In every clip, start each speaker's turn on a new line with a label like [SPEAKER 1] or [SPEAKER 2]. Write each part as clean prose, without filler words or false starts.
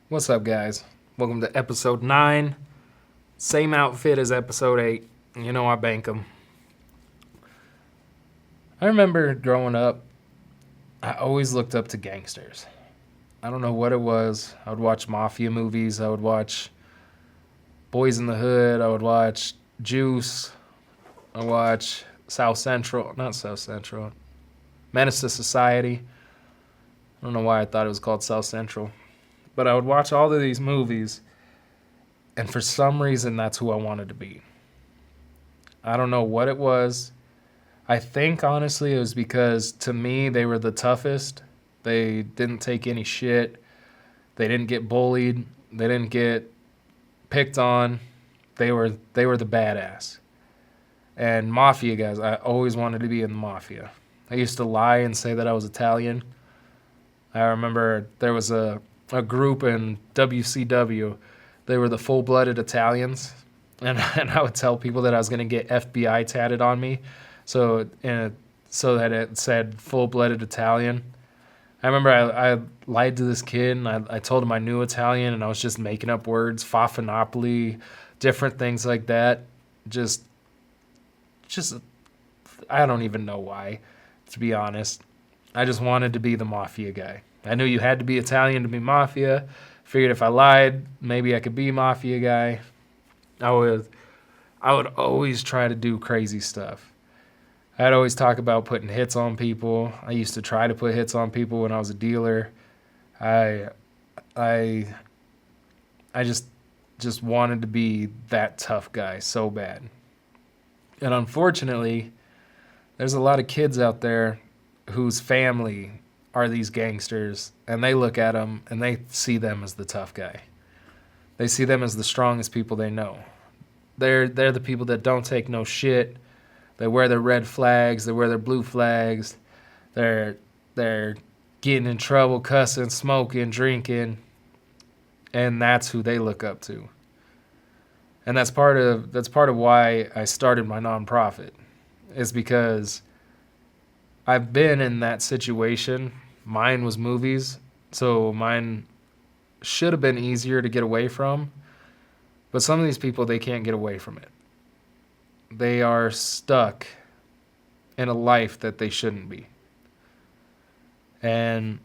[SPEAKER 1] What's up, guys? Welcome to episode 9. Same outfit as episode 8. You know I bank them. I remember growing up, I always looked up to gangsters. I don't know what it was. I would watch mafia movies. I would watch Boys in the Hood. I would watch Juice. I would watch not South Central, Menace to Society. I don't know why I thought it was called South Central. But I would watch all of these movies, and for some reason, that's who I wanted to be. I don't know what it was. I think, honestly, it was because, to me, they were the toughest. They didn't take any shit. They didn't get bullied. They didn't get picked on. They were the badass. And mafia guys, I always wanted to be in the mafia. I used to lie and say that I was Italian. I remember there was a group in WCW. They were the full-blooded Italians, and I would tell people that I was going to get FBI tatted on me, so that it said full-blooded Italian. I remember I lied to this kid, and I told him I knew Italian, and I was just making up words, Fafinopoli, different things like that. Just I don't even know why, to be honest. I just wanted to be the mafia guy. I knew you had to be Italian to be mafia. Figured if I lied, maybe I could be mafia guy. I would always try to do crazy stuff. I'd always talk about putting hits on people. I used to try to put hits on people when I was a dealer. I just wanted to be that tough guy so bad. And unfortunately, there's a lot of kids out there whose family are these gangsters, and they look at them and they see them as the tough guy. They see them as the strongest people they know. They're the people that don't take no shit. They wear their red flags, they wear their blue flags. They're getting in trouble, cussing, smoking, drinking, and that's who they look up to. And that's part of why I started my nonprofit, is because I've been in that situation. Mine was movies, so mine should have been easier to get away from. But some of these people, they can't get away from it. They are stuck in a life that they shouldn't be. And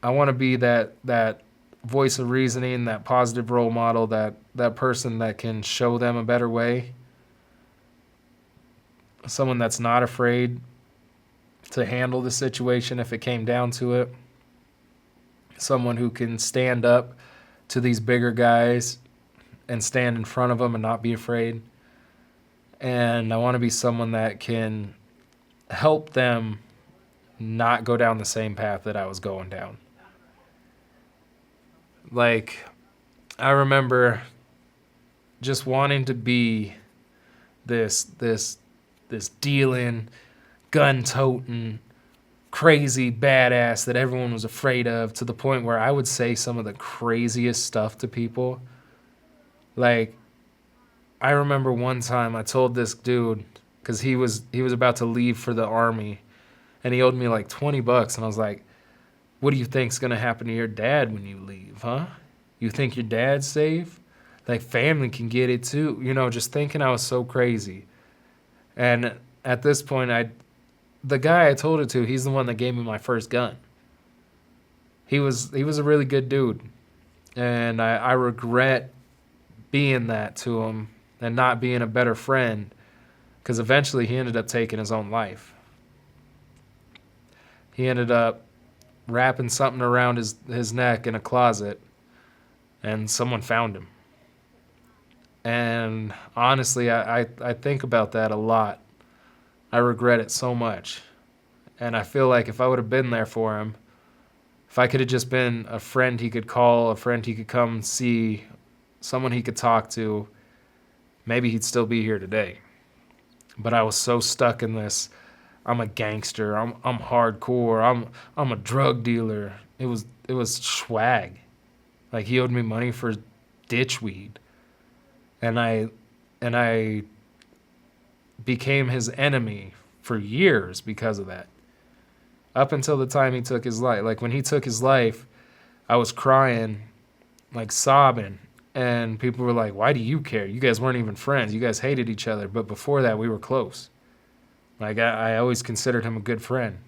[SPEAKER 1] I want to be that voice of reasoning, that positive role model, that person that can show them a better way. Someone that's not afraid to handle the situation if it came down to it. Someone who can stand up to these bigger guys and stand in front of them and not be afraid. And I want to be someone that can help them not go down the same path that I was going down. Like, I remember just wanting to be this dealing, gun-toting, crazy badass that everyone was afraid of, to the point where I would say some of the craziest stuff to people. Like, I remember one time I told this dude, because he was about to leave for the army, and he owed me like $20, and I was like, what do you think's going to happen to your dad when you leave, huh? You think your dad's safe? Like, family can get it too. You know, just thinking I was so crazy. And at this point, the guy I told it to, he's the one that gave me my first gun. He was a really good dude. And I regret being that to him and not being a better friend, because eventually he ended up taking his own life. He ended up wrapping something around his neck in a closet, and someone found him. And honestly, I think about that a lot. I regret it so much. And I feel like if I would have been there for him, if I could have just been a friend he could call, a friend he could come see, someone he could talk to, maybe he'd still be here today. But I was so stuck in this, I'm a gangster, I'm hardcore, I'm a drug dealer. It was swag. Like, he owed me money for ditch weed. And I became his enemy for years because of that. Up until the time he took his life. Like, when he took his life, I was crying like sobbing. And people were like, why do you care? You guys weren't even friends. You guys hated each other. But before that, we were close. Like, I always considered him a good friend.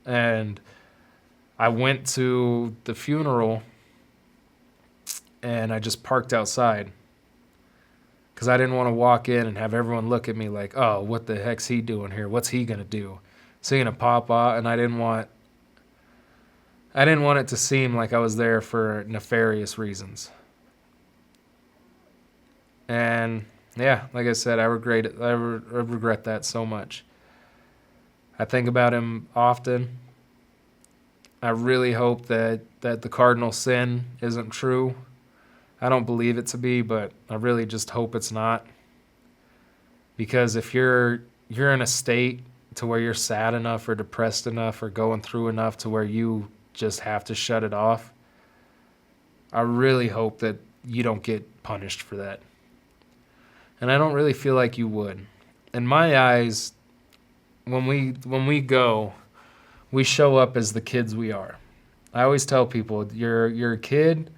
[SPEAKER 1] And I went to the funeral and I just parked outside because I didn't want to walk in and have everyone look at me like, oh, what the heck's he doing here? What's he going to do? Is he going to pop out? And I didn't want it to seem like I was there for nefarious reasons. And yeah, like I said, I regret that so much. I think about him often. I really hope that the cardinal sin isn't true. I don't believe it to be, but I really just hope it's not. Because if you're in a state to where you're sad enough or depressed enough or going through enough to where you just have to shut it off, I really hope that you don't get punished for that. And I don't really feel like you would. In my eyes, when we go, we show up as the kids we are. I always tell people, you're a kid,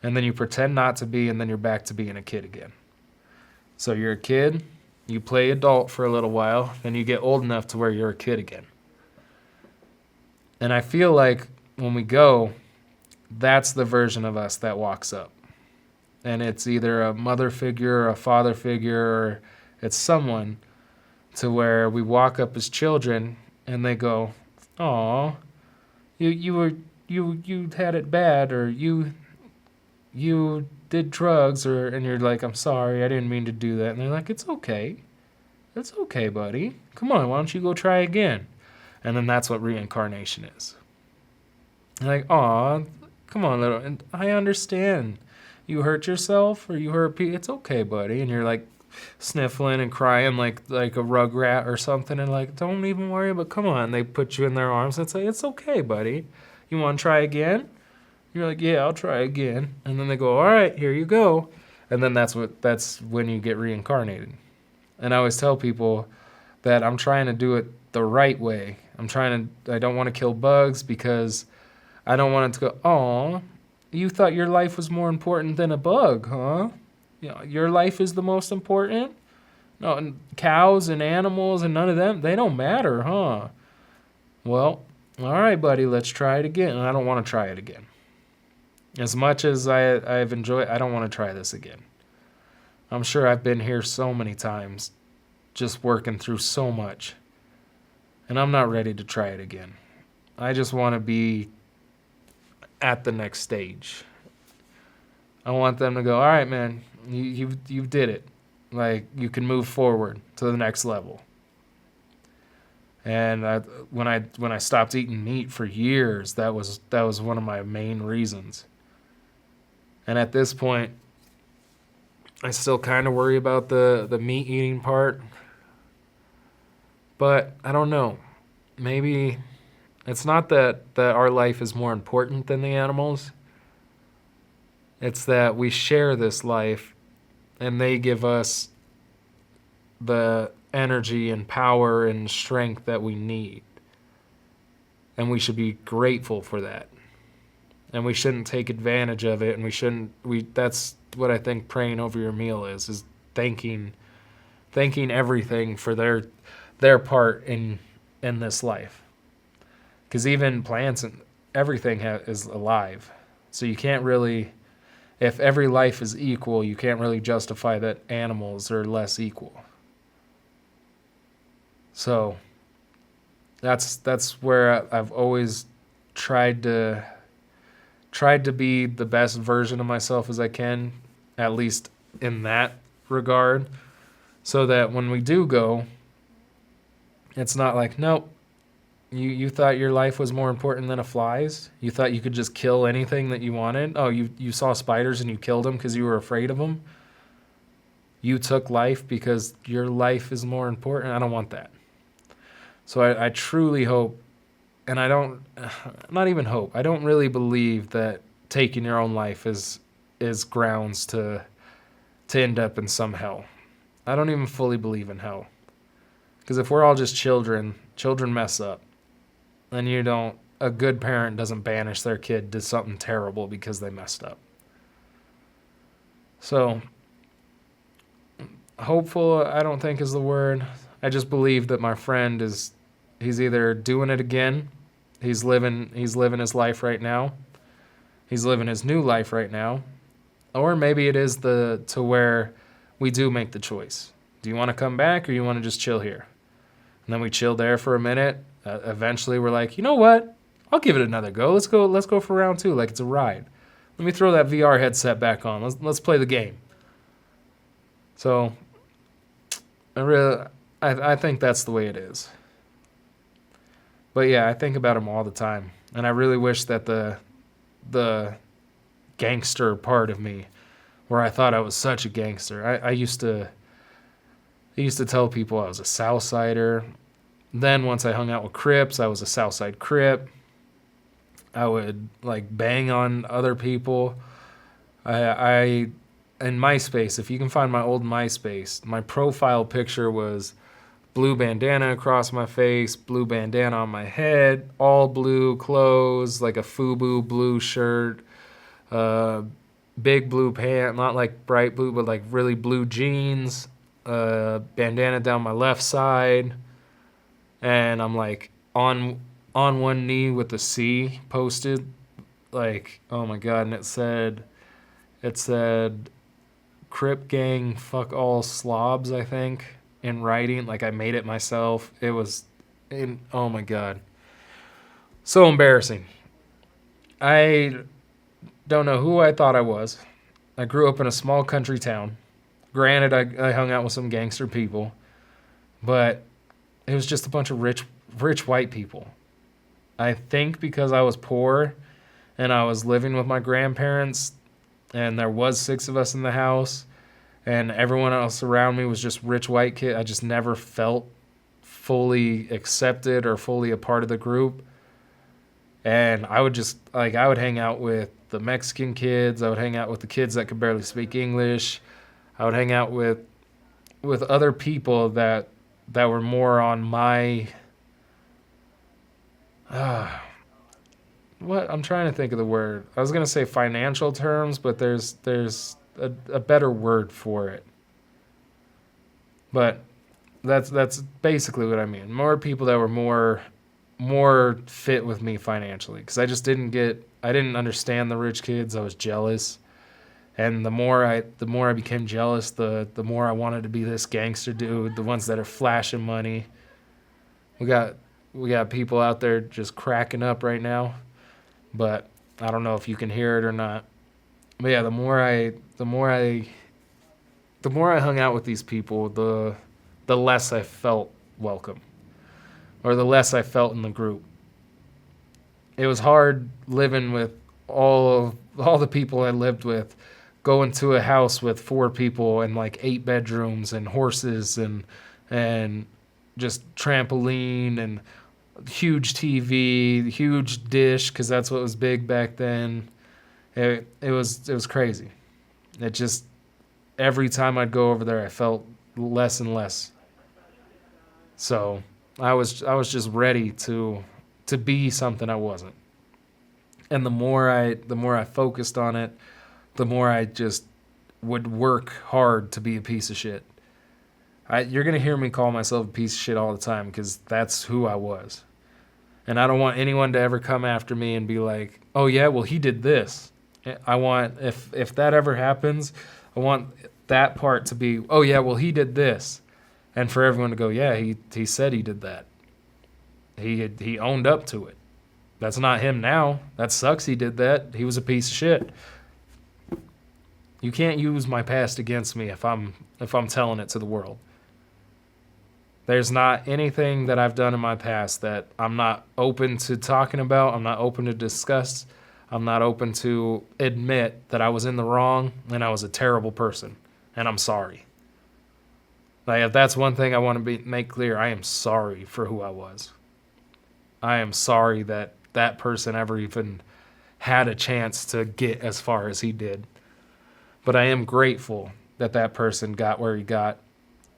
[SPEAKER 1] and then you pretend not to be, and then you're back to being a kid again. So you're a kid, you play adult for a little while, then you get old enough to where you're a kid again. And I feel like when we go, that's the version of us that walks up. And it's either a mother figure or a father figure, or it's someone to where we walk up as children and they go, "Aw, you had it bad, or you did drugs," and you're like, "I'm sorry, I didn't mean to do that." And they're like, "It's okay. It's okay, buddy. Come on, why don't you go try again?" And then that's what reincarnation is. Like, "Aw, come on, little," and I understand. You hurt yourself or you hurt people. It's okay, buddy. And you're like sniffling and crying like a rugrat or something, and like, "Don't even worry, but come on." They put you in their arms and say, "It's okay, buddy. You want to try again?" You're like, "Yeah, I'll try again." And then they go, "All right, here you go." And then that's when you get reincarnated. And I always tell people that I'm trying to do it the right way. I don't want to kill bugs because I don't want it to go, "Oh, you thought your life was more important than a bug, huh? Your life is the most important? No, and cows and animals and none of them, they don't matter, huh? Well, all right, buddy, let's try it again." And I don't want to try it again. As much as I've enjoyed, I don't want to try this again. I'm sure I've been here so many times, just working through so much, and I'm not ready to try it again. I just want to be at the next stage. I want them to go, "All right, man, you did it. Like, you can move forward to the next level." And when I stopped eating meat for years, that was one of my main reasons. And at this point, I still kind of worry about the meat eating part, but I don't know. Maybe it's not that our life is more important than the animals. It's that we share this life and they give us the energy and power and strength that we need. And we should be grateful for that. And we shouldn't take advantage of it, and that's what I think praying over your meal is thanking everything for their part in this life. Because even plants and everything is alive. So you can't really, if every life is equal, you can't really justify that animals are less equal. So that's where I've always tried to be the best version of myself as I can, at least in that regard, so that when we do go, it's not like, nope, you thought your life was more important than a fly's? You thought you could just kill anything that you wanted? Oh, you saw spiders and you killed them because you were afraid of them? You took life because your life is more important? I don't want that. So I truly hope, and I don't really believe that taking your own life is grounds to end up in some hell. I don't even fully believe in hell. Because if we're all just children mess up. And a good parent doesn't banish their kid to something terrible because they messed up. So, hopeful, I don't think is the word. I just believe that my friend he's either doing it again, he's living his life right now, he's living his new life right now, or maybe it is to where we do make the choice. Do you want to come back or you want to just chill here? And then we chill there for a minute. Eventually, we're like, you know what? I'll give it another go. Let's go. Let's go for round two, like it's a ride. Let me throw that VR headset back on. Let's play the game. So, I think that's the way it is. But yeah, I think about him all the time, and I really wish that the gangster part of me, where I thought I was such a gangster. I used to tell people I was a Southsider. Then once I hung out with Crips, I was a Southside Crip. I would like bang on other people. I in MySpace, if you can find my old MySpace, my profile picture was blue bandana across my face, blue bandana on my head, all blue clothes, like a FUBU blue shirt, big blue pant, not like bright blue, but like really blue jeans, bandana down my left side, and I'm like on one knee with the C posted, like, oh my God, and it said Crip gang fuck all slobs, I think, in writing. Like I made it myself. It was oh my God, so embarrassing. I don't know who I thought I was. I grew up in a small country town. Granted, I hung out with some gangster people, but it was just a bunch of rich white people. I think because I was poor and I was living with my grandparents and there was 6 of us in the house and everyone else around me was just rich white kid, I just never felt fully accepted or fully a part of the group. And I would just, like, I would hang out with the Mexican kids. I would hang out with the kids that could barely speak English. I would hang out with other people that were more on my, what? I'm trying to think of the word. I was going to say financial terms, but there's a better word for it. But that's basically what I mean. More people that were more fit with me financially, because I just didn't understand the rich kids. I was jealous. And the more I became jealous, the more I wanted to be this gangster dude, the ones that are flashing money. We got people out there just cracking up right now, but I don't know if you can hear it or not. But yeah, the more I hung out with these people, the less I felt welcome, or the less I felt in the group. It was hard living with all the people I lived with, going to a house with 4 people and like 8 bedrooms and horses and just trampoline and huge TV, huge dish, because that's what was big back then. It was crazy. It just, every time I'd go over there, I felt less and less. So I was just ready to be something I wasn't. And the more I focused on it, the more I just would work hard to be a piece of shit. You're going to hear me call myself a piece of shit all the time, because that's who I was. And I don't want anyone to ever come after me and be like, oh yeah, well he did this. I want, if that ever happens, I want that part to be, oh yeah, well he did this. And for everyone to go, yeah, he said he did that. He owned up to it. That's not him now. That sucks he did that. He was a piece of shit. You can't use my past against me if I'm telling it to the world. There's not anything that I've done in my past that I'm not open to talking about. I'm not open to discuss. I'm not open to admit that I was in the wrong and I was a terrible person, and I'm sorry. Like, if that's one thing I want to make clear, I am sorry for who I was. I am sorry that that person ever even had a chance to get as far as he did. But I am grateful that that person got where he got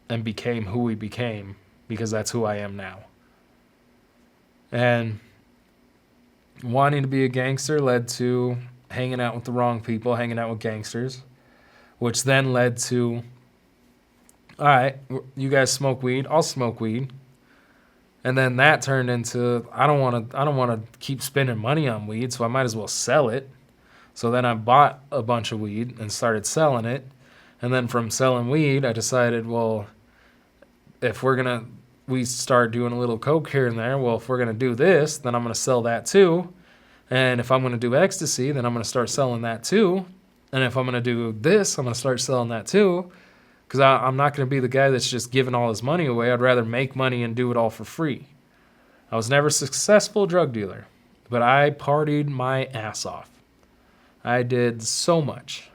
[SPEAKER 1] and became who he became, because that's who I am now. And wanting to be a gangster led to hanging out with the wrong people, hanging out with gangsters. which then led to, all right, you guys smoke weed, I'll smoke weed. And then that turned into, I don't want to keep spending money on weed, so I might as well sell it. So then I bought a bunch of weed and started selling it. And then from selling weed, I decided, well, if we start doing a little coke here and there, well, if we're going to do this, then I'm going to sell that too. And if I'm going to do ecstasy, then I'm going to start selling that too. And if I'm going to do this, I'm going to start selling that too. Because I'm not going to be the guy that's just giving all his money away. I'd rather make money and do it all for free. I was never a successful drug dealer, but I partied my ass off. I did so much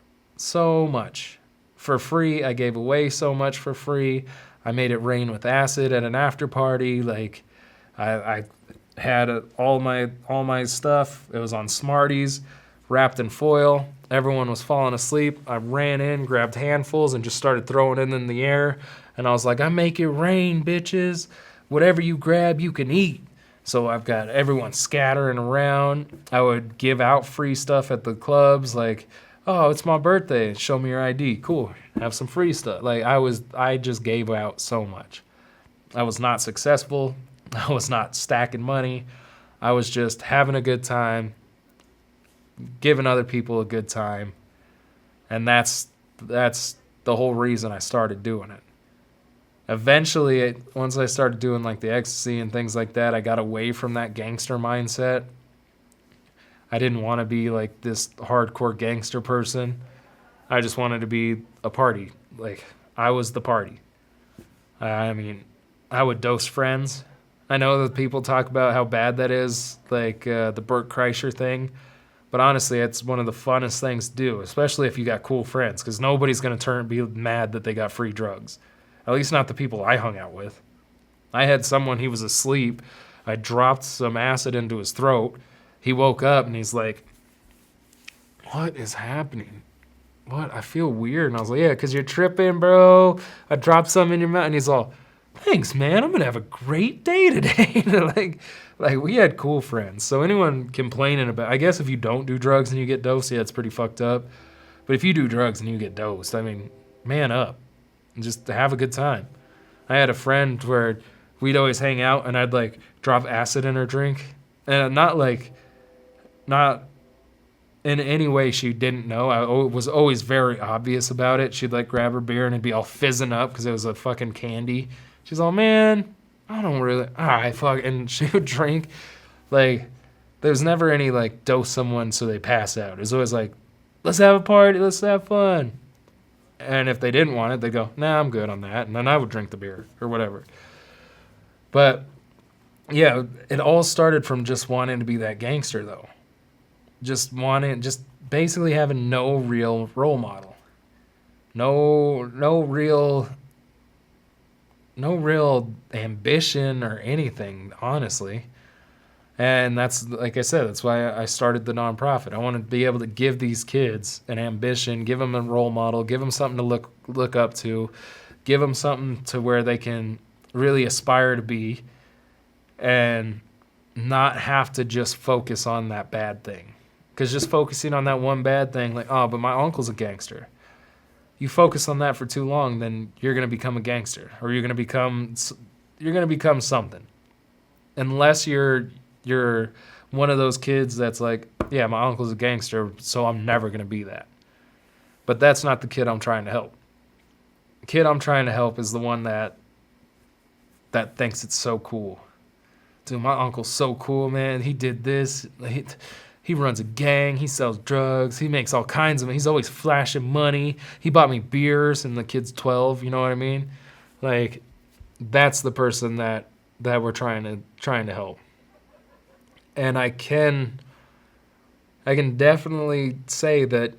[SPEAKER 1] for free. I gave away so much for free. I made it rain with acid at an after party. Like, I had all my stuff. It was on Smarties, wrapped in foil. Everyone was falling asleep. I ran in, grabbed handfuls, and just started throwing it in the air. And I was like, I make it rain, bitches. Whatever you grab, you can eat. So I've got everyone scattering around. I would give out free stuff at the clubs, like, oh, it's my birthday. Show me your ID. Cool. Have some free stuff. Like, I just gave out so much. I was not successful. I was not stacking money. I was just having a good time, giving other people a good time. And that's the whole reason I started doing it. Eventually, once I started doing like the ecstasy and things like that, I got away from that gangster mindset. I didn't want to be like this hardcore gangster person. I just wanted to be a party. Like, I was the party. I mean, I would dose friends. I know that people talk about how bad that is, like the Bert Kreischer thing. But honestly, it's one of the funnest things to do, especially if you got cool friends, because nobody's going to be mad that they got free drugs. At least not the people I hung out with. I had someone, he was asleep. I dropped some acid into his throat. He woke up and he's like, what is happening? What? I feel weird. And I was like, yeah, because you're tripping, bro. I dropped some in your mouth. And he's all, thanks, man. I'm going to have a great day today. like we had cool friends. So anyone complaining about, I guess if you don't do drugs and you get dosed, yeah, it's pretty fucked up. But if you do drugs and you get dosed, I mean, man up. And just have a good time. I had a friend where we'd always hang out and I'd like drop acid in her drink. And not in any way she didn't know. I was always very obvious about it. She'd like grab her beer and it'd be all fizzing up because it was a fucking candy. She's all, man, I don't really, fuck. And she would drink. Like, there's never any like dose someone so they pass out. It was always like, let's have a party, let's have fun. And if they didn't want it, they'd go, nah, I'm good on that. And then I would drink the beer or whatever. But yeah, it all started from just wanting to be that gangster though. Just basically having no real role model. No real ambition or anything, honestly. And that's, like I said, that's why I started the nonprofit. I want to be able to give these kids an ambition, give them a role model, give them something to look up to, give them something to where they can really aspire to be and not have to just focus on that bad thing. Because just focusing on that one bad thing, like, oh, but my uncle's a gangster. You focus on that for too long, then you're going to become a gangster, or you're going to become something. Unless you're one of those kids that's like, yeah, my uncle's a gangster, so I'm never going to be that. But that's not the kid I'm trying to help. The kid I'm trying to help is the one that thinks it's so cool. Dude, my uncle's so cool, man. He did this. He runs a gang. He sells drugs. He makes all kinds of. He's always flashing money. He bought me beers, and the kid's 12. You know what I mean? Like, that's the person that we're trying to help. And I can definitely say that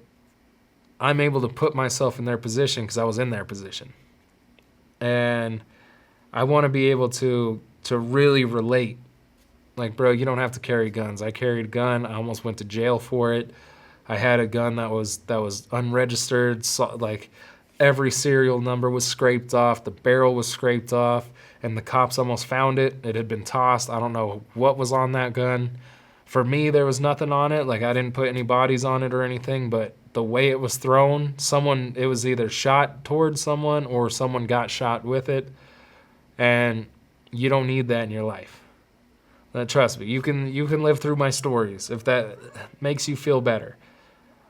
[SPEAKER 1] I'm able to put myself in their position because I was in their position. And I want to be able to really relate. Like, bro, you don't have to carry guns. I carried a gun. I almost went to jail for it. I had a gun that was unregistered. So, like, every serial number was scraped off. The barrel was scraped off. And the cops almost found it. It had been tossed. I don't know what was on that gun. For me, there was nothing on it. Like, I didn't put any bodies on it or anything, but the way it was thrown, it was either shot towards someone or someone got shot with it. And you don't need that in your life. Trust me, you can live through my stories if that makes you feel better.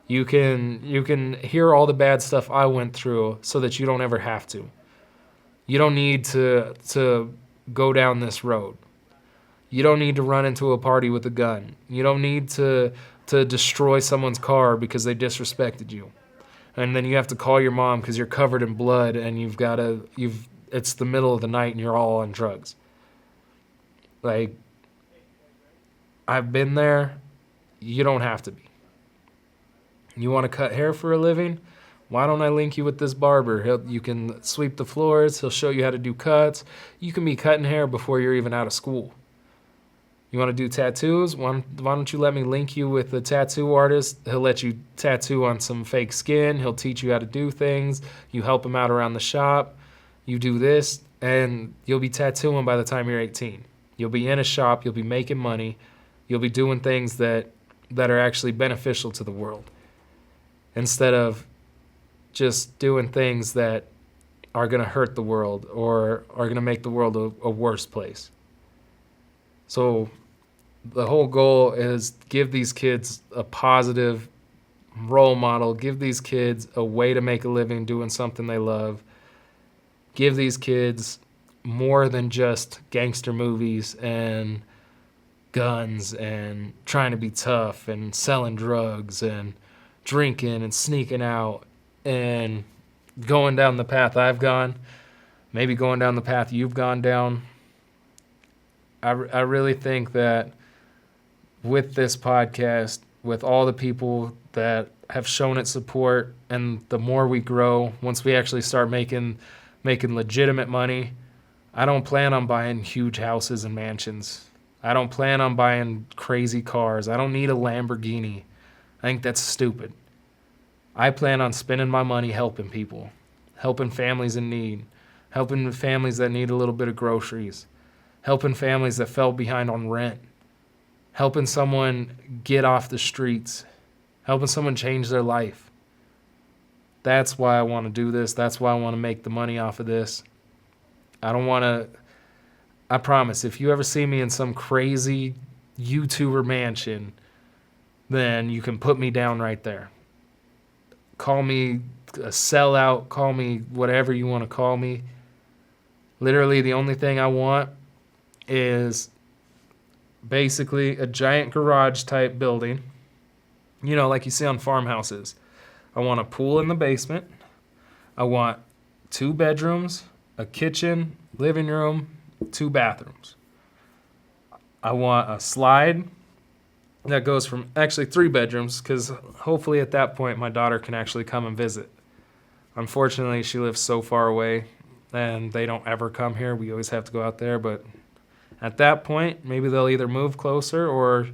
[SPEAKER 1] You can hear all the bad stuff I went through so that you don't ever have to. You don't need to go down this road. You don't need to run into a party with a gun. You don't need to destroy someone's car because they disrespected you. And then you have to call your mom because you're covered in blood and it's the middle of the night and you're all on drugs. Like, I've been there. You don't have to be. You want to cut hair for a living? Why don't I link you with this barber? You can sweep the floors. He'll show you how to do cuts. You can be cutting hair before you're even out of school. You want to do tattoos? Why don't you let me link you with a tattoo artist? He'll let you tattoo on some fake skin. He'll teach you how to do things. You help him out around the shop. You do this, and you'll be tattooing by the time you're 18. You'll be in a shop. You'll be making money. You'll be doing things that are actually beneficial to the world, instead of just doing things that are going to hurt the world or are going to make the world a worse place. So the whole goal is give these kids a positive role model, give these kids a way to make a living doing something they love, give these kids more than just gangster movies and guns and trying to be tough and selling drugs and drinking and sneaking out and going down the path I've gone, maybe going down the path you've gone down. I really think that with this podcast, with all the people that have shown it support, and the more we grow, once we actually start making legitimate money, I don't plan on buying huge houses and mansions. I don't plan on buying crazy cars. I don't need a Lamborghini. I think that's stupid. I plan on spending my money helping people, helping families in need, helping families that need a little bit of groceries, helping families that fell behind on rent, helping someone get off the streets, helping someone change their life. That's why I want to do this. That's why I want to make the money off of this. I promise, if you ever see me in some crazy YouTuber mansion, then you can put me down right there. Call me a sellout, call me whatever you want to call me. Literally, the only thing I want is basically a giant garage type building, like you see on farmhouses. I want a pool in the basement. I want 2 bedrooms, a kitchen, living room, 2 bathrooms. I want a slide that goes from actually 3 bedrooms, because hopefully at that point my daughter can actually come and visit. Unfortunately, she lives so far away and they don't ever come here. We always have to go out there, but at that point, maybe they'll either move closer or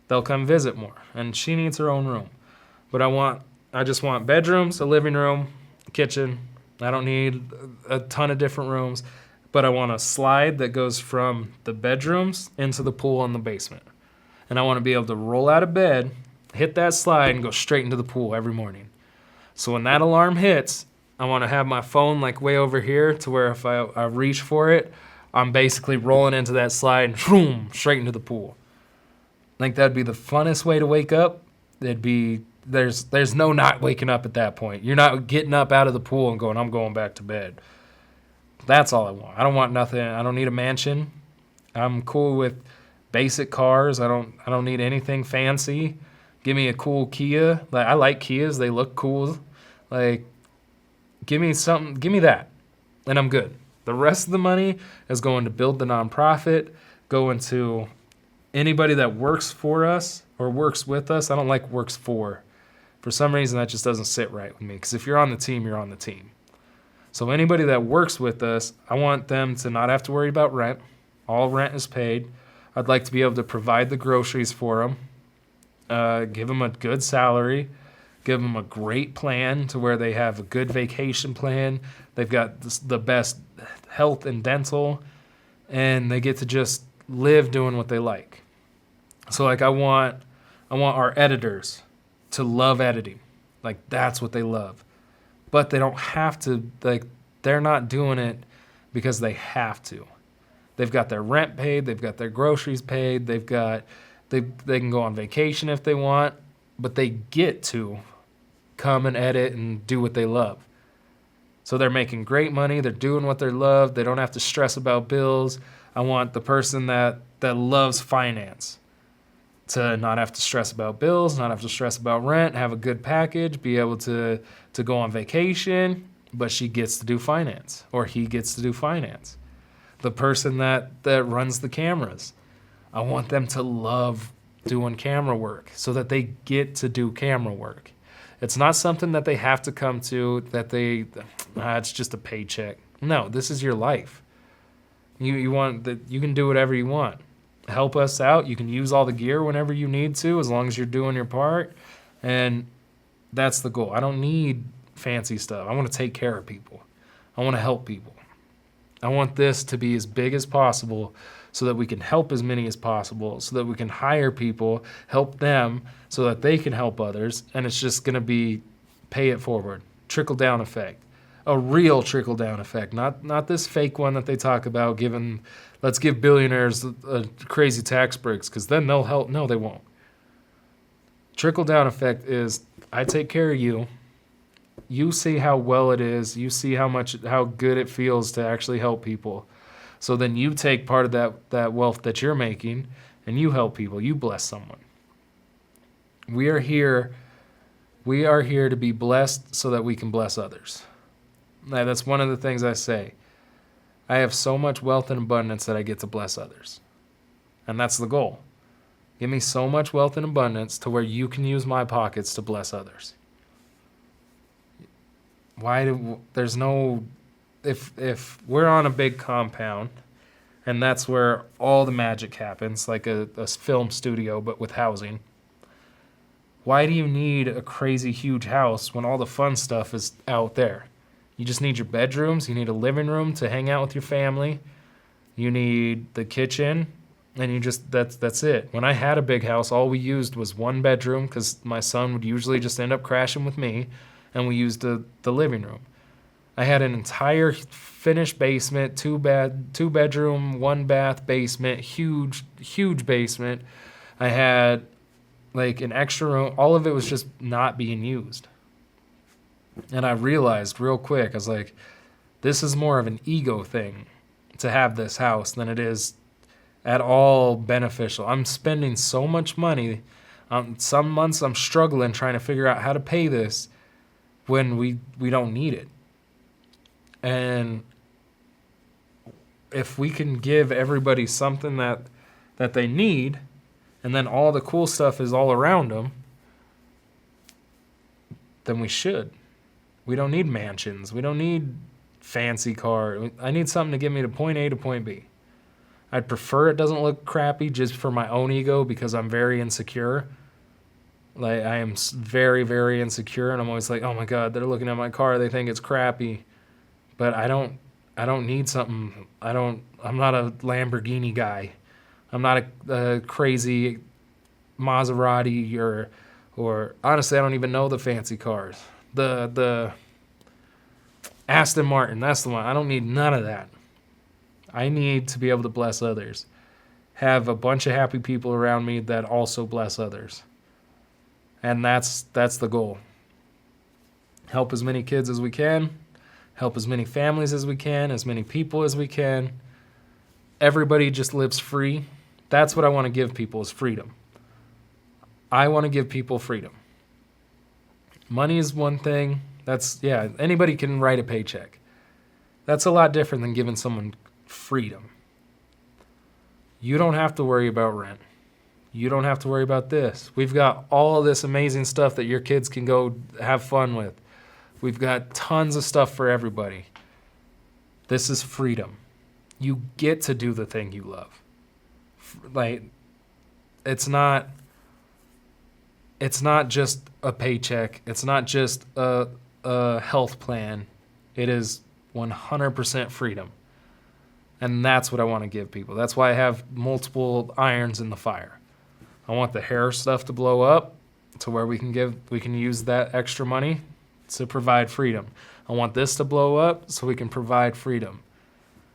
[SPEAKER 1] they'll come visit more. And she needs her own room. But I just want bedrooms, a living room, a kitchen. I don't need a ton of different rooms, but I want a slide that goes from the bedrooms into the pool in the basement. And I want to be able to roll out of bed, hit that slide, and go straight into the pool every morning. So when that alarm hits, I want to have my phone like way over here to where if I reach for it, I'm basically rolling into that slide and boom, straight into the pool. I think that'd be the funnest way to wake up. There's no not waking up at that point. You're not getting up out of the pool and going, I'm going back to bed. That's all I want. I don't want nothing. I don't need a mansion. I'm cool with basic cars. I don't need anything fancy. Give me a cool Kia. I like Kias. They look cool. Give me something. Give me that, and I'm good. The rest of the money is going to build the nonprofit, going to anybody that works for us or works with us. I don't like works for. For some reason, that just doesn't sit right with me, because if you're on the team, you're on the team. So anybody that works with us, I want them to not have to worry about rent. All rent is paid. I'd like to be able to provide the groceries for them, give them a good salary, give them a great plan to where they have a good vacation plan. They've got the best health and dental, and they get to just live doing what they like. So I want our editors to love editing. Like, that's what they love. But they don't have to, like, they're not doing it because they have to. They've got their rent paid, they've got their groceries paid, they can go on vacation if they want, but they get to come and edit and do what they love. So they're making great money, they're doing what they love, they don't have to stress about bills. I want the person that loves finance to not have to stress about bills, not have to stress about rent, have a good package, be able to go on vacation, but she gets to do finance, or he gets to do finance. The person that runs the cameras, I want them to love doing camera work so that they get to do camera work. It's not something that they have to come to, that it's just a paycheck. No, this is your life. You can do whatever you want. Help us out. You can use all the gear whenever you need to, as long as you're doing your part. And that's the goal. I don't need fancy stuff. I want to take care of people. I want to help people. I want this to be as big as possible so that we can help as many as possible, so that we can hire people, help them so that they can help others. And it's just going to be pay it forward, trickle-down effect. A real trickle-down effect, not this fake one that they talk about, let's give billionaires crazy tax breaks because then they'll help. No, they won't. Trickle-down effect is, I take care of you. You see how well it is. You see how good it feels to actually help people. So then you take part of that wealth that you're making and you help people. You bless someone. We are here to be blessed so that we can bless others. Now, that's one of the things I say. I have so much wealth and abundance that I get to bless others. And that's the goal. Give me so much wealth and abundance to where you can use my pockets to bless others. If we're on a big compound, and that's where all the magic happens, like a film studio, but with housing, why do you need a crazy huge house when all the fun stuff is out there? You just need your bedrooms, you need a living room to hang out with your family, you need the kitchen, and that's it. When I had a big house, all we used was one bedroom because my son would usually just end up crashing with me, and we used the living room. I had an entire finished basement, two bedroom, one bath basement, huge basement. I had like an extra room. All of it was just not being used. And I realized real quick, I was like, this is more of an ego thing to have this house than it is at all beneficial. I'm spending so much money. Some months I'm struggling trying to figure out how to pay this when we don't need it. And if we can give everybody something that they need, and then all the cool stuff is all around them, then we should. We don't need mansions. We don't need fancy car. I need something to get me to point A to point B. I'd prefer it doesn't look crappy just for my own ego because I'm very insecure. Like, I am very, very insecure, and I'm always like, oh my God, they're looking at my car. They think it's crappy. But I don't need something. I'm not a Lamborghini guy. I'm not a crazy Maserati or honestly, I don't even know the fancy cars. The Aston Martin, that's the one. I don't need none of that. I need to be able to bless others. Have a bunch of happy people around me that also bless others. And that's the goal. Help as many kids as we can. Help as many families as we can, as many people as we can. Everybody just lives free. That's what I want to give people is freedom. I want to give people freedom. Money is one thing. Anybody can write a paycheck. That's a lot different than giving someone freedom. You don't have to worry about rent. You don't have to worry about this. We've got all this amazing stuff that your kids can go have fun with. We've got tons of stuff for everybody. This is freedom. You get to do the thing you love. Like, it's not just a paycheck. It's not just a health plan. It is 100% freedom. And that's what I want to give people. That's why I have multiple irons in the fire. I want the hair stuff to blow up. to where we can use that extra money to provide freedom. I want this to blow up so we can provide freedom.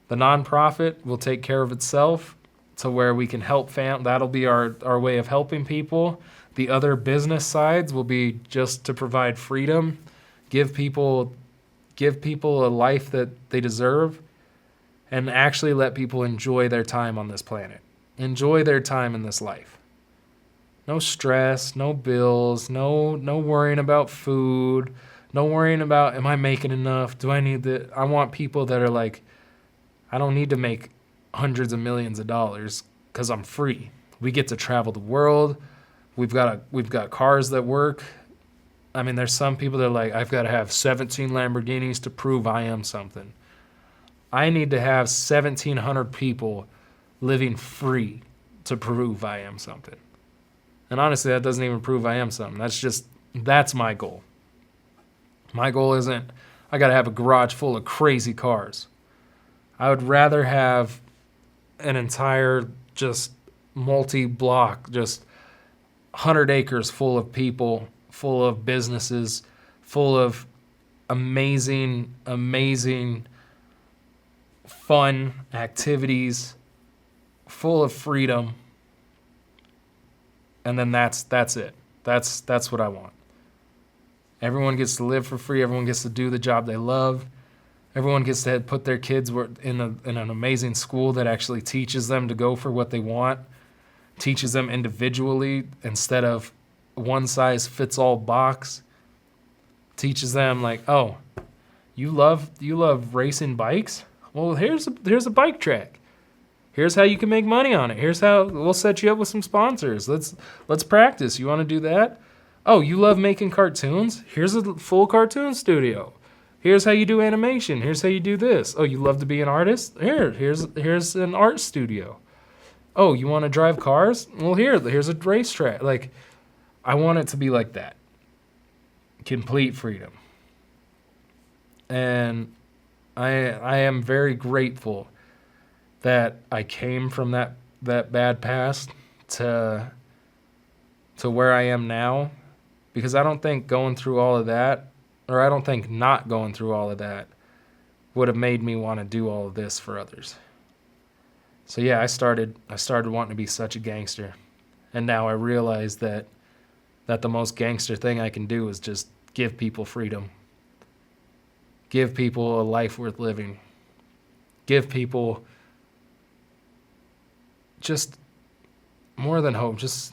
[SPEAKER 1] The nonprofit will take care of itself to where we can help that'll be our way of helping people. The other business sides will be just to provide freedom, give people a life that they deserve, and actually let people enjoy their time on this planet. Enjoy their time in this life. No stress, no bills, no worrying about food, no worrying about, am I making enough? Do I need that? I want people that are like, I don't need to make hundreds of millions of dollars because I'm free. We get to travel the world. We've got cars that work. I mean, there's some people that are like, I've got to have 17 Lamborghinis to prove I am something. I need to have 1,700 people living free to prove I am something. And honestly, that doesn't even prove I am something. That's my goal. My goal isn't, I got to have a garage full of crazy cars. I would rather have an entire just multi-block, just 100 acres full of people, full of businesses, full of amazing, amazing, fun activities, full of freedom. And then that's it. That's what I want. Everyone gets to live for free. Everyone gets to do the job they love. Everyone gets to put their kids in an amazing school that actually teaches them to go for what they want, teaches them individually instead of one size fits all box. Teaches them like, oh, you love racing bikes? Well, here's a bike track. Here's how you can make money on it. Here's how we'll set you up with some sponsors. Let's practice. You want to do that? Oh, you love making cartoons? Here's a full cartoon studio. Here's how you do animation. Here's how you do this. Oh, you love to be an artist? Here's an art studio. Oh, you want to drive cars? Well, here's a racetrack. Like, I want it to be like that. Complete freedom. And I am very grateful that I came from that bad past to where I am now, because I don't think going through all of that, or I don't think not going through all of that would have made me want to do all of this for others. So yeah, I started wanting to be such a gangster. And now I realize that the most gangster thing I can do is just give people freedom. Give people a life worth living. Give people just more than hope, just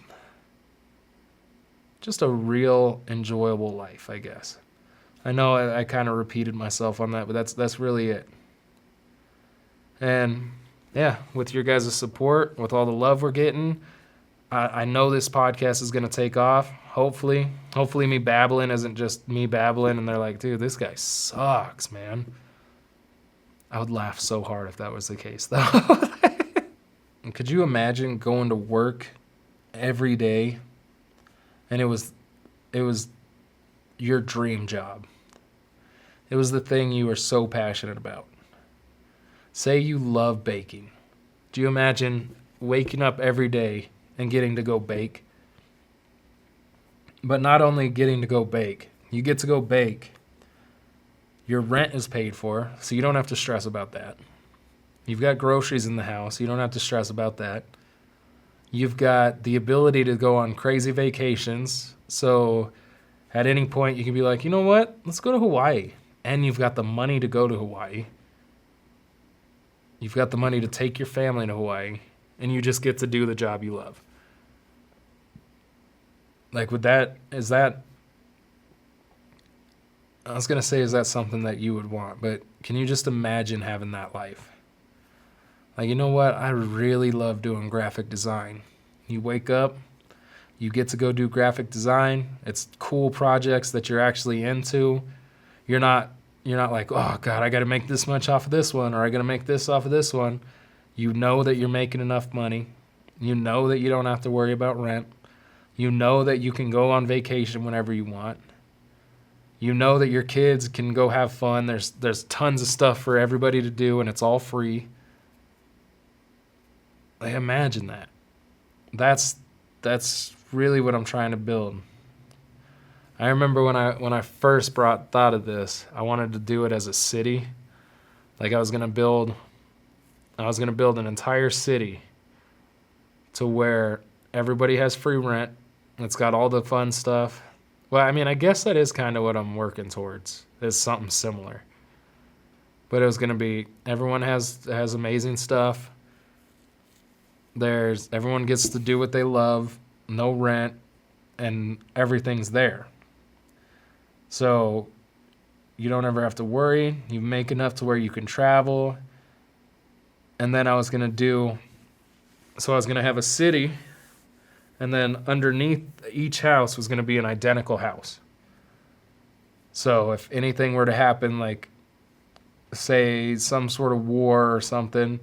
[SPEAKER 1] a real enjoyable life, I guess. I know I kind of repeated myself on that, but that's really it. And yeah, with your guys' support, with all the love we're getting, I know this podcast is going to take off. Hopefully me babbling isn't just me babbling and they're like, dude, this guy sucks, man. I would laugh so hard if that was the case, though. Could you imagine going to work every day and it was your dream job? It was the thing you were so passionate about. Say you love baking. Do you imagine waking up every day and getting to go bake? But not only getting to go bake, you get to go bake. Your rent is paid for, so you don't have to stress about that. You've got groceries in the house. You don't have to stress about that. You've got the ability to go on crazy vacations. So at any point you can be like, you know what? Let's go to Hawaii. And you've got the money to go to Hawaii. You've got the money to take your family to Hawaii. And you just get to do the job you love. Like with that, is that something that you would want? But can you just imagine having that life? Like, you know what? I really love doing graphic design. You wake up, you get to go do graphic design. It's cool projects that you're actually into. You're not like, oh God, I got to make this much off of this one, or I got to make this off of this one. You know that you're making enough money. You know that you don't have to worry about rent. You know that you can go on vacation whenever you want. You know that your kids can go have fun. There's tons of stuff for everybody to do, and it's all free. Like, imagine that. That's really what I'm trying to build. I remember when I first thought of this, I wanted to do it as a city. Like I was gonna build an entire city to where everybody has free rent. It's got all the fun stuff. Well, I mean, I guess that is kind of what I'm working towards. Is something similar. But it was gonna be everyone has amazing stuff. Everyone gets to do what they love, no rent, and everything's there. So you don't ever have to worry. You make enough to where you can travel. And then I was going to have a city, and then underneath each house was going to be an identical house. So if anything were to happen, like say some sort of war or something,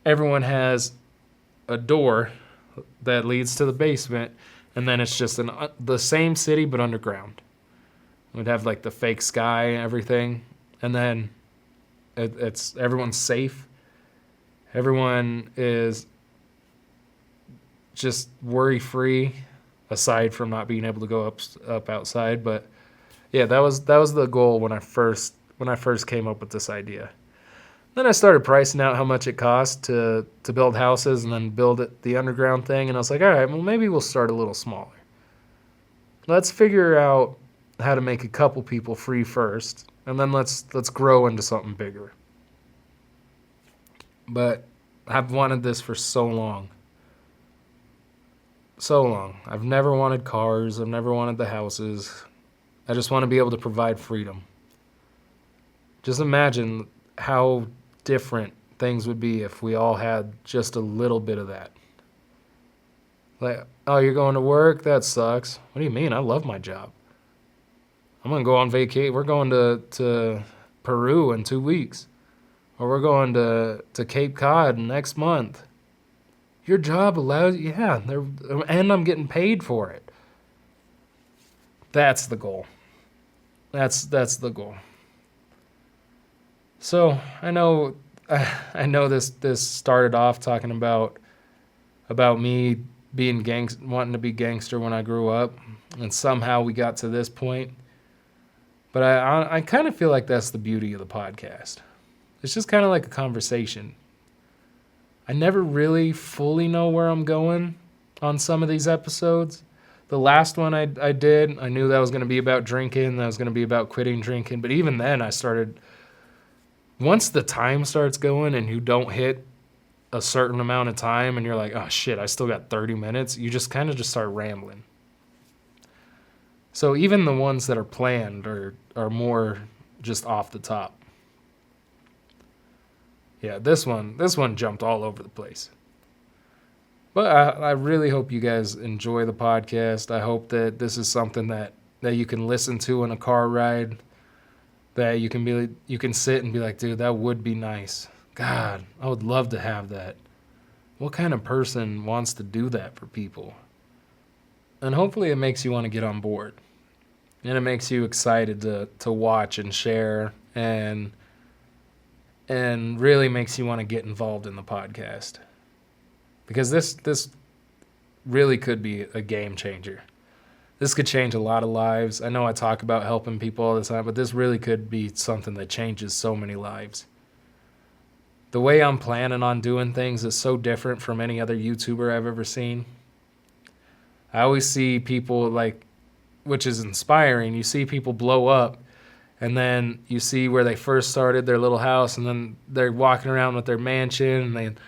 [SPEAKER 1] everyone has a door that leads to the basement, and then it's just the same city but underground. We'd have like the fake sky and everything, and then it's everyone's safe. Everyone is just worry-free, aside from not being able to go up outside. But yeah, that was the goal when I first came up with this idea. Then I started pricing out how much it cost to build houses and then build the underground thing, and I was like, all right, well maybe we'll start a little smaller. Let's figure out how to make a couple people free first, and then let's grow into something bigger. But I've wanted this for so long. So long. I've never wanted cars. I've never wanted the houses. I just want to be able to provide freedom. Just imagine how different things would be if we all had just a little bit of that. Like, oh, you're going to work? That sucks. What do you mean? I love my job. I'm going to go on vacation. We're going to Peru in 2 weeks. Or we're going to Cape Cod next month. Your job allows, yeah, and I'm getting paid for it. That's the goal. That's the goal. So I know this started off talking about me being wanting to be gangster when I grew up, and somehow we got to this point. But I kind of feel like that's the beauty of the podcast. It's just kind of like a conversation. I never really fully know where I'm going on some of these episodes. The last one I did, I knew that was going to be about drinking, that was going to be about quitting drinking. But even then, once the time starts going and you don't hit a certain amount of time and you're like, oh shit, I still got 30 minutes, you just kind of just start rambling. So even the ones that are planned are more just off the top. Yeah, this one jumped all over the place. But I really hope you guys enjoy the podcast. I hope that this is something that you can listen to in a car ride, that you can sit and be like, dude, that would be nice. God, I would love to have that. What kind of person wants to do that for people? And hopefully it makes you want to get on board. And it makes you excited to watch and share and really makes you want to get involved in the podcast. Because this really could be a game changer. This could change a lot of lives. I know I talk about helping people all the time, but this really could be something that changes so many lives. The way I'm planning on doing things is so different from any other YouTuber I've ever seen. I always see people which is inspiring. You see people blow up, and then you see where they first started, their little house, and then they're walking around with their mansion, and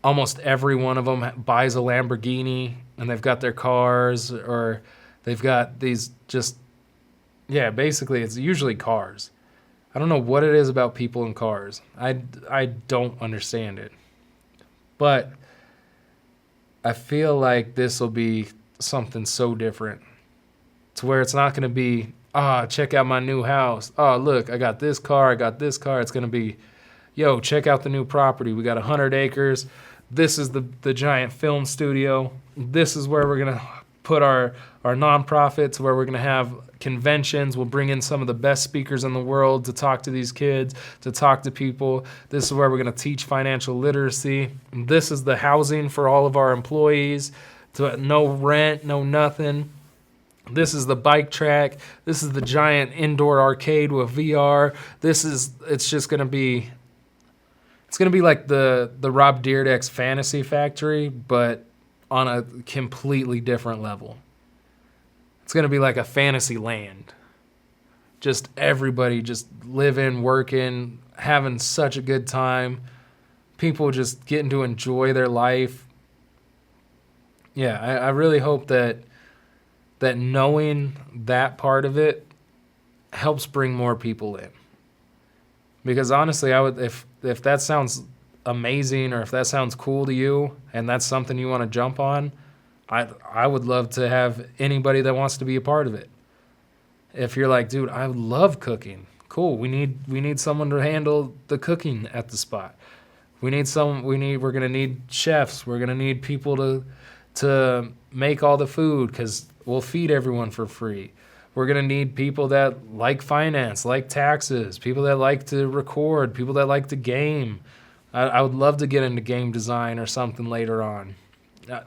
[SPEAKER 1] almost every one of them buys a Lamborghini, and they've got their cars, or they've got these basically it's usually cars. I don't know what it is about people in cars. I don't understand it. But I feel like this will be something so different, to where it's not going to be, check out my new house. Oh, look, I got this car. It's going to be, yo, check out the new property. We got 100 acres. This is the giant film studio. This is where we're going to put our nonprofits, where we're going to have conventions. We'll bring in some of the best speakers in the world to talk to these kids, to talk to people. This is where we're going to teach financial literacy. This is the housing for all of our employees. No rent, no nothing. This is the bike track. This is the giant indoor arcade with VR. It's just going to be, it's going to be like the Rob Dyrdek's Fantasy Factory, but on a completely different level. It's going to be like a fantasy land. Just everybody just living, working, having such a good time. People just getting to enjoy their life. Yeah, I really hope that knowing that part of it helps bring more people in. Because honestly, I would, if that sounds amazing or if that sounds cool to you and that's something you want to jump on, I would love to have anybody that wants to be a part of it. If you're like, dude, I love cooking. Cool. We need someone to handle the cooking at the spot. We're gonna need chefs. We're gonna need people to make all the food because we'll feed everyone for free. We're going to need people that like finance, like taxes, people that like to record, people that like to game. I would love to get into game design or something later on.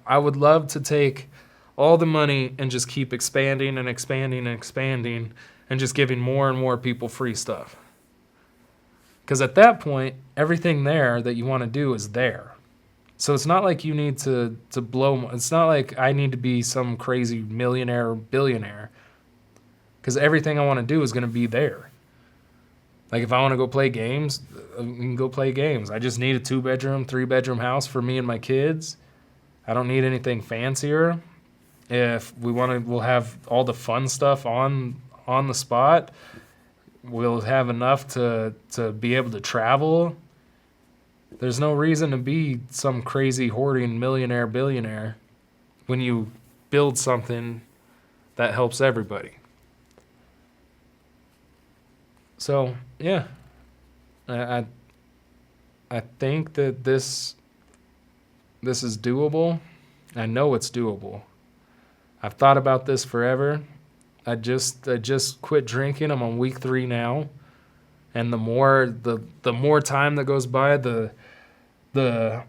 [SPEAKER 1] I would love to take all the money and just keep expanding and expanding and expanding and just giving more and more people free stuff. Because at that point, everything there that you want to do is there. So it's not like you need to blow. It's not like I need to be some crazy millionaire or billionaire. Because everything I want to do is going to be there. Like if I want to go play games, I can go play games. I just need a 2-bedroom, 3-bedroom house for me and my kids. I don't need anything fancier. If we want to, we'll have all the fun stuff on the spot. We'll have enough to be able to travel. There's no reason to be some crazy hoarding millionaire, billionaire when you build something that helps everybody. So, yeah, I think that this is doable. I know it's doable. I've thought about this forever. I just quit drinking. I'm on week 3 now. And the more time that goes by, the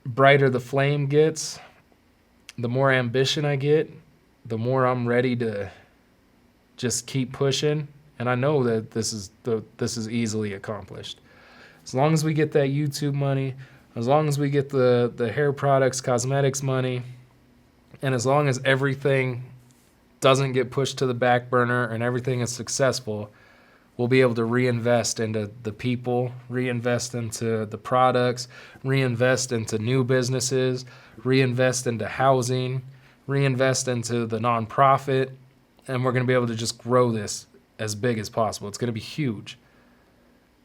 [SPEAKER 1] brighter the flame gets, the more ambition I get, the more I'm ready to just keep pushing. And I know that this is easily accomplished. As long as we get that YouTube money, as long as we get the hair products, cosmetics money, and as long as everything doesn't get pushed to the back burner and everything is successful, we'll be able to reinvest into the people, reinvest into the products, reinvest into new businesses, reinvest into housing, reinvest into the nonprofit, and we're going to be able to just grow this as big as possible. It's going to be huge.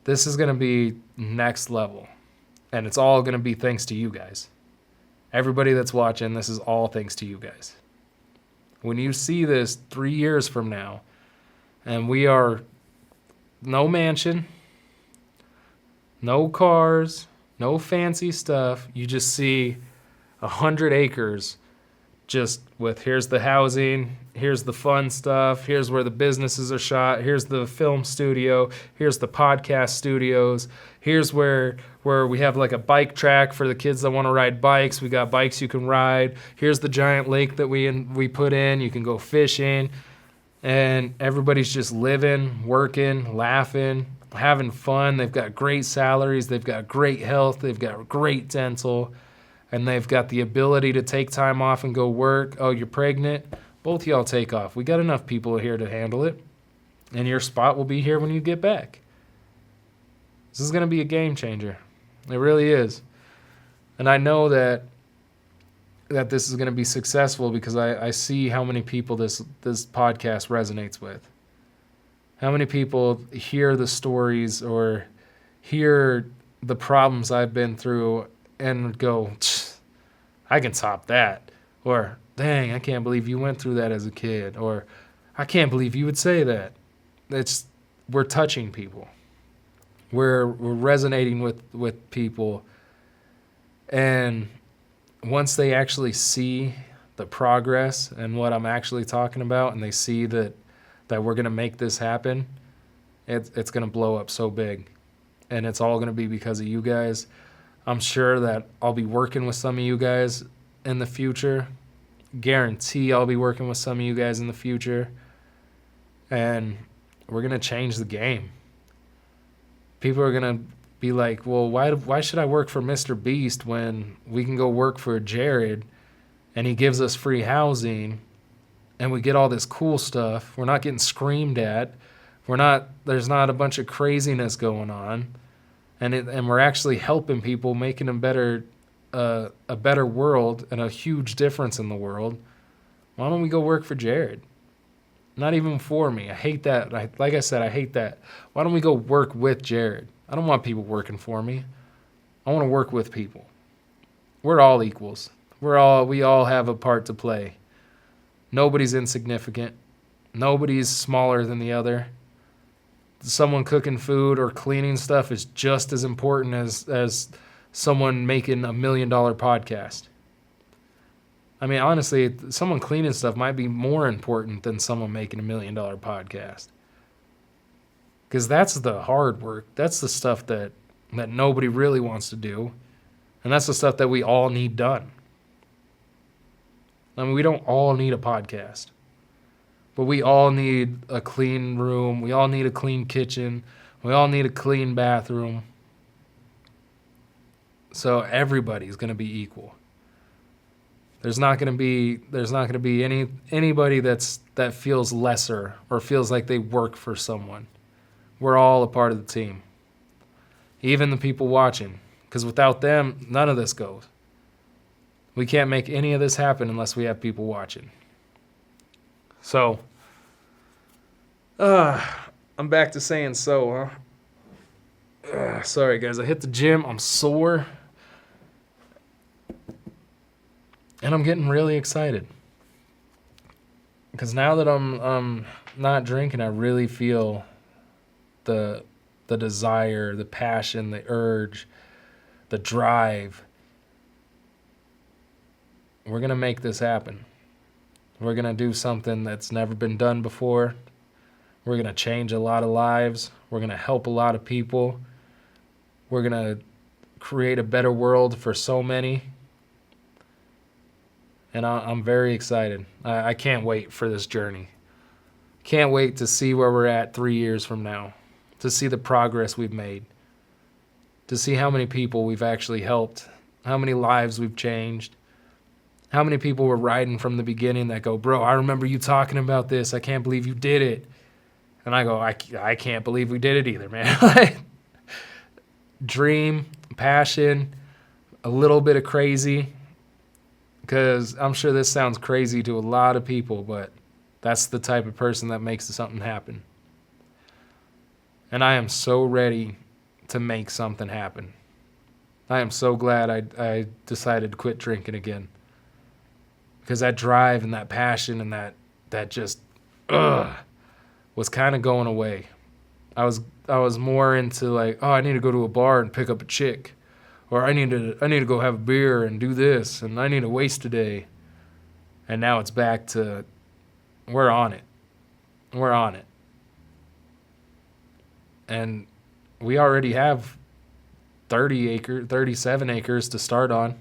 [SPEAKER 1] This is going to be next level, and it's all going to be thanks to you guys. Everybody that's watching, this is all thanks to you guys. When you see this 3 years from now, and we are no mansion, no cars, no fancy stuff, you just see 100 acres just with here's the housing, here's the fun stuff, here's where the businesses are shot, here's the film studio, here's the podcast studios, here's where we have like a bike track for the kids that want to ride bikes. We got bikes you can ride. Here's the giant lake that we put in. You can go fishing. And everybody's just living, working, laughing, having fun. They've got great salaries. They've got great health. They've got great dental. And they've got the ability to take time off and go work. Oh, you're pregnant? Both of y'all take off. We got enough people here to handle it. And your spot will be here when you get back. This is going to be a game changer. It really is. And I know that this is going to be successful because I see how many people this podcast resonates with. How many people hear the stories or hear the problems I've been through and go, I can top that. Or, dang, I can't believe you went through that as a kid. Or, I can't believe you would say that. We're touching people. We're resonating with people. And once they actually see the progress and what I'm actually talking about, and they see that we're going to make this happen, it's going to blow up so big. And it's all going to be because of you guys. I'm sure that I'll be working with some of you guys in the future, guarantee I'll be working with some of you guys in the future. And we're going to change the game. People are going to be like, well, why should I work for Mr. Beast when we can go work for Jarod and he gives us free housing and we get all this cool stuff. We're not getting screamed at. There's not a bunch of craziness going on. And we're actually helping people, making a better world and a huge difference in the world. Why don't we go work for Jarod? Not even for me. I hate that. Like I said, I hate that. Why don't we go work with Jarod? I don't want people working for me. I want to work with people. We're all equals. We all have a part to play. Nobody's insignificant. Nobody's smaller than the other. Someone cooking food or cleaning stuff is just as important as someone making $1 million podcast. I mean, honestly, someone cleaning stuff might be more important than someone making $1 million podcast. Because that's the hard work. That's the stuff that nobody really wants to do. And that's the stuff that we all need done. I mean, we don't all need a podcast. But we all need a clean room. We all need a clean kitchen. We all need a clean bathroom. So everybody's going to be equal. There's not going to be anybody that feels lesser or feels like they work for someone. We're all a part of the team. Even the people watching, because without them, none of this goes. We can't make any of this happen unless we have people watching. So, I'm back to saying so, huh? Sorry, guys. I hit the gym. I'm sore. And I'm getting really excited. Because now that I'm not drinking, I really feel the desire, the passion, the urge, the drive. We're going to make this happen. We're going to do something that's never been done before. We're going to change a lot of lives. We're going to help a lot of people. We're going to create a better world for so many. And I'm very excited. I can't wait for this journey. Can't wait to see where we're at 3 years from now. To see the progress we've made. To see how many people we've actually helped. How many lives we've changed. How many people were riding from the beginning that go, bro, I remember you talking about this. I can't believe you did it. And I go, I can't believe we did it either, man. Dream, passion, a little bit of crazy. Because I'm sure this sounds crazy to a lot of people, but that's the type of person that makes something happen. And I am so ready to make something happen. I am so glad I decided to quit drinking again. Because that drive and that passion and that just was kind of going away. I was more into like, oh, I need to go to a bar and pick up a chick. Or I need to go have a beer and do this, and I need to waste a day. And now it's back to, we're on it. We're on it. And we already have 37 acres to start on.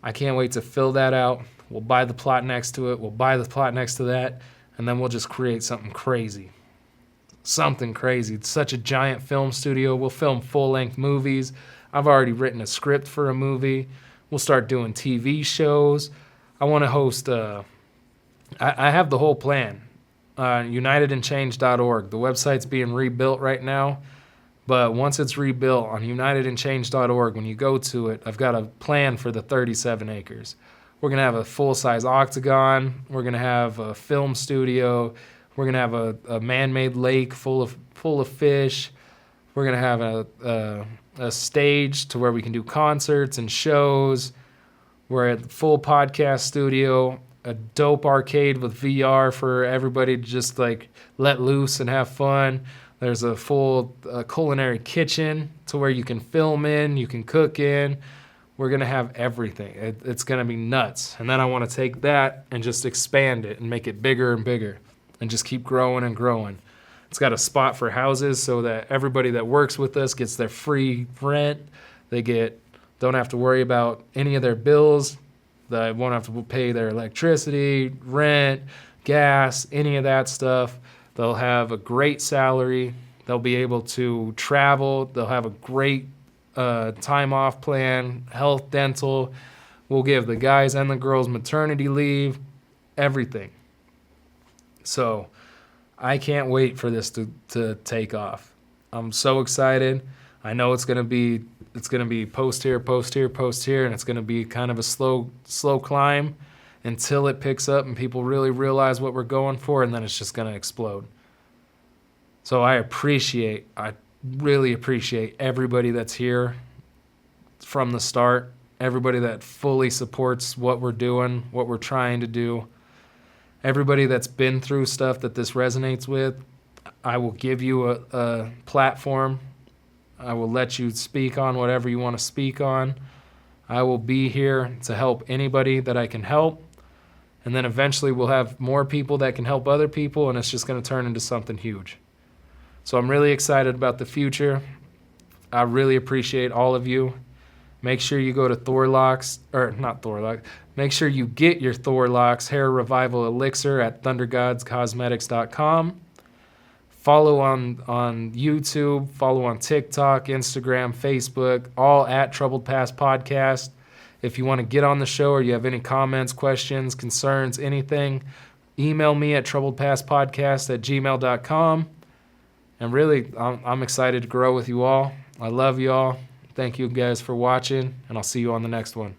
[SPEAKER 1] I can't wait to fill that out. We'll buy the plot next to it. We'll buy the plot next to that. And then we'll just create something crazy. Something crazy. It's such a giant film studio. We'll film full-length movies. I've already written a script for a movie. We'll start doing TV shows. I want to host I have the whole plan. UnitedandChange.org. The website's being rebuilt right now. But once it's rebuilt on UnitedandChange.org, when you go to it, I've got a plan for the 37 acres. We're going to have a full-size octagon. We're going to have a film studio. We're going to have a man-made lake full of fish. We're going to have a stage to where we can do concerts and shows. We're at full podcast studio, a dope arcade with VR for everybody to just like let loose and have fun. There's a full culinary kitchen to where you can film in, you can cook in. We're going to have everything. It's going to be nuts. And then I want to take that and just expand it and make it bigger and bigger. And just keep growing and growing. It's got a spot for houses so that everybody that works with us gets their free rent. They don't have to worry about any of their bills. They won't have to pay their electricity, rent, gas, any of that stuff. They'll have a great salary. They'll be able to travel. They'll have a great time off plan, health, dental. We'll give the guys and the girls maternity leave, everything. So I can't wait for this to take off. I'm so excited. I know it's gonna be post here, and it's gonna be kind of a slow climb until it picks up and people really realize what we're going for, and then it's just gonna explode. So I really appreciate everybody that's here from the start, everybody that fully supports what we're doing, what we're trying to do, everybody that's been through stuff that this resonates with. I will give you a platform. I will let you speak on whatever you want to speak on. I will be here to help anybody that I can help. And then eventually we'll have more people that can help other people, and it's just going to turn into something huge. So I'm really excited about the future. I really appreciate all of you. Make sure you go to make sure you get your Thorlocks Hair Revival Elixir at thundergodscosmetics.com. Follow on YouTube, follow on TikTok, Instagram, Facebook, all at Troubled Past Podcast. If you want to get on the show or you have any comments, questions, concerns, anything, email me at troubledpastpodcast@gmail.com. And really, I'm excited to grow with you all. I love you all. Thank you guys for watching, and I'll see you on the next one.